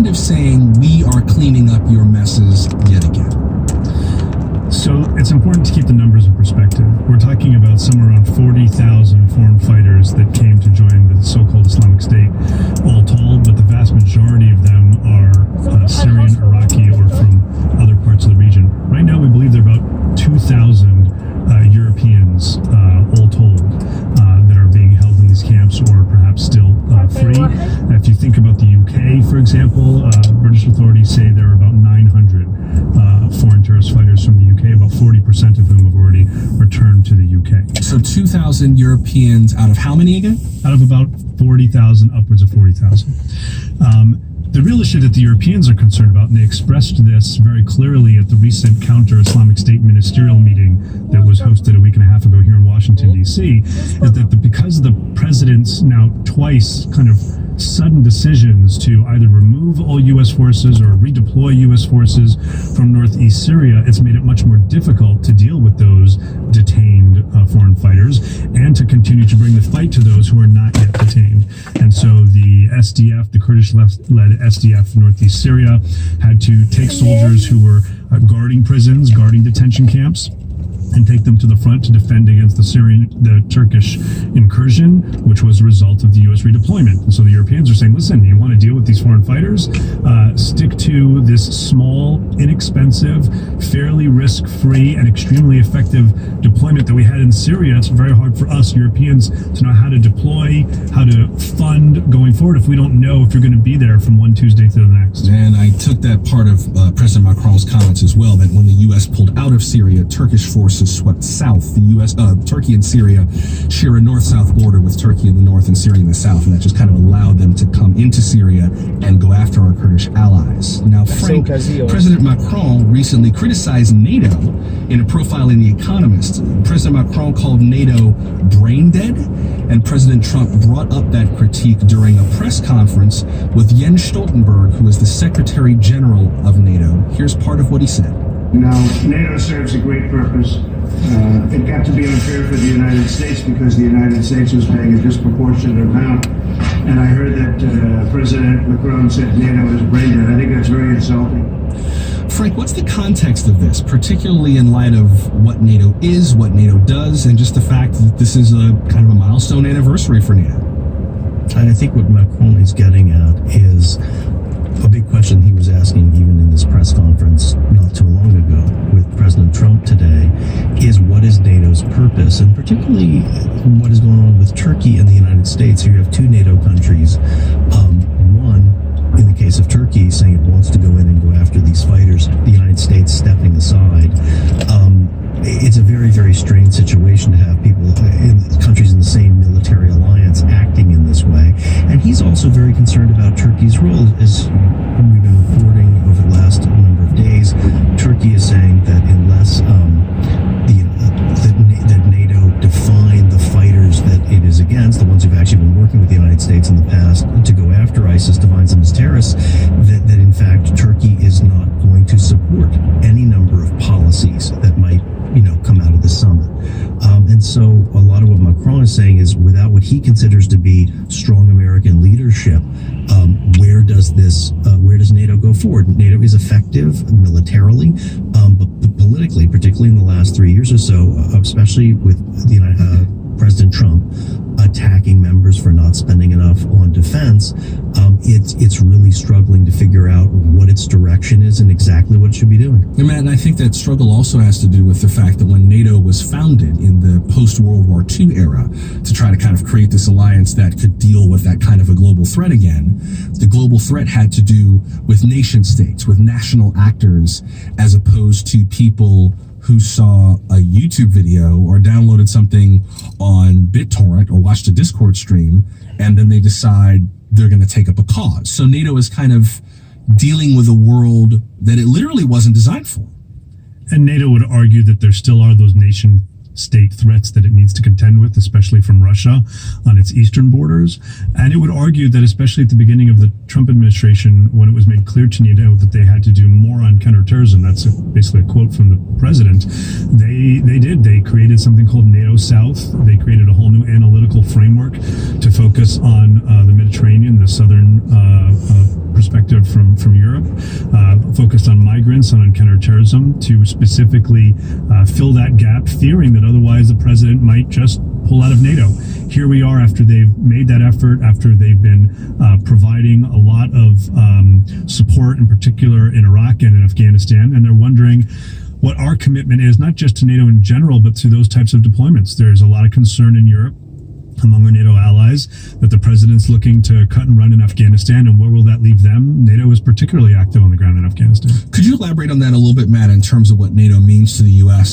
kind of saying, we are cleaning up your messes yet again. So it's important to keep the numbers in perspective. We're talking about somewhere around 40,000 foreign fighters that came to join the so-called Islamic State, all told, but the vast majority of them are Syrian, Iraqi, or from other parts of the region. Right now, we believe there are about 2,000 Europeans, all told, that are being held in these camps or perhaps still free. If you think about the UK, for example, British authorities say there are about 900 foreign terrorist fighters from the UK, about 40% of whom have already returned to the UK. So 2,000 Europeans out of how many again? Out of about 40,000, upwards of 40,000. The real issue that the Europeans are concerned about, and they expressed this very clearly at the recent counter-Islamic State ministerial meeting that was hosted a week and a half ago here in Washington, D.C., is that because of the president's now twice kind of sudden decisions to either remove all U.S. forces or redeploy U.S. forces from northeast Syria, it's made it much more difficult to deal with those detained foreign fighters and to continue to bring the fight to those who are not yet detained. And so the SDF, the Kurdish-led SDF in northeast Syria, had to take soldiers who were guarding prisons, guarding detention camps, and take them to the front to defend against the Turkish incursion, which was a result of the U.S. redeployment. And so the Europeans are saying, listen, you want to deal with these foreign fighters? Stick to this small, inexpensive, fairly risk-free, and extremely effective deployment that we had in Syria. It's very hard for us Europeans to know how to deploy, how to fund going forward if we don't know if you're going to be there from one Tuesday to the next. And I took that part of President Macron's comments as well, that when the U.S. pulled out of Syria, Turkish forces swept south. The U.S., Turkey and Syria share a north-south border with Turkey in the north and Syria in the south, and that just kind of allowed them to come into Syria and go after our Kurdish allies. Now, Frank, President Macron recently criticized NATO in a profile in The Economist. President Macron called NATO brain dead, and President Trump brought up that critique during a press conference with Jens Stoltenberg, who is the Secretary General of NATO. Here's part of what he said. Now, NATO serves a great purpose. It got to be unfair for the United States because the United States was paying a disproportionate amount. And I heard that President Macron said NATO is brain dead. I think that's very insulting. Frank, what's the context of this, particularly in light of what NATO is, what NATO does, and just the fact that this is a kind of a milestone anniversary for NATO? I think what Macron is getting at is a big question he was asking even in this press conference not too long ago with President Trump today is, what is NATO's purpose? And particularly what is going on with Turkey and the United States. Here you have two NATO countries. One, in the case of Turkey, saying it wants to go in and go after these fighters, the United States stepping aside. It's a very, very strange situation to have people in countries in the same military alliance acting in this way. And he's also very concerned about Turkey's role. As we've been reporting over the last number of days, Turkey is saying that unless that NATO define the fighters that it is against, the ones who've actually been working with the United States in the past to go after ISIS, defines them as terrorists, that in fact Turkey is not going to support any number of policies that might come out of the summit. And so a lot of what Macron is saying is, without what he considers to be strong American leadership, where does NATO go forward? NATO is effective militarily, but politically, particularly in the last 3 years or so, especially with President Trump attacking members for not spending enough on defense, it's really struggling to figure out what its direction is and exactly what it should be doing. Yeah, Matt, and I think that struggle also has to do with the fact that when NATO was founded in the post-World War II era to try to kind of create this alliance that could deal with that kind of a global threat again, the global threat had to do with nation states, with national actors, as opposed to people who saw a YouTube video or downloaded something on BitTorrent or watched a Discord stream, and then they decide they're going to take up a cause. So NATO is kind of dealing with a world that it literally wasn't designed for. And NATO would argue that there still are those nation state threats that it needs to contend with, especially from Russia on its eastern borders. And it would argue that, especially at the beginning of the Trump administration, when it was made clear to NATO that they had to do more on counterterrorism, that's basically a quote from the president, they created something called NATO South. They created a whole new analytical framework to focus on the Mediterranean, the southern perspective from focused on migrants and on counterterrorism to specifically fill that gap, fearing that otherwise the president might just pull out of NATO. Here we are after they've made that effort, after they've been providing a lot of support, in particular in Iraq and in Afghanistan, and they're wondering what our commitment is, not just to NATO in general, but to those types of deployments. There's a lot of concern in Europe among our NATO allies that the president's looking to cut and run in Afghanistan, and where will that leave them? NATO is particularly active on the ground in Afghanistan. Could you elaborate on that a little bit, Matt, in terms of what NATO means to the U.S.?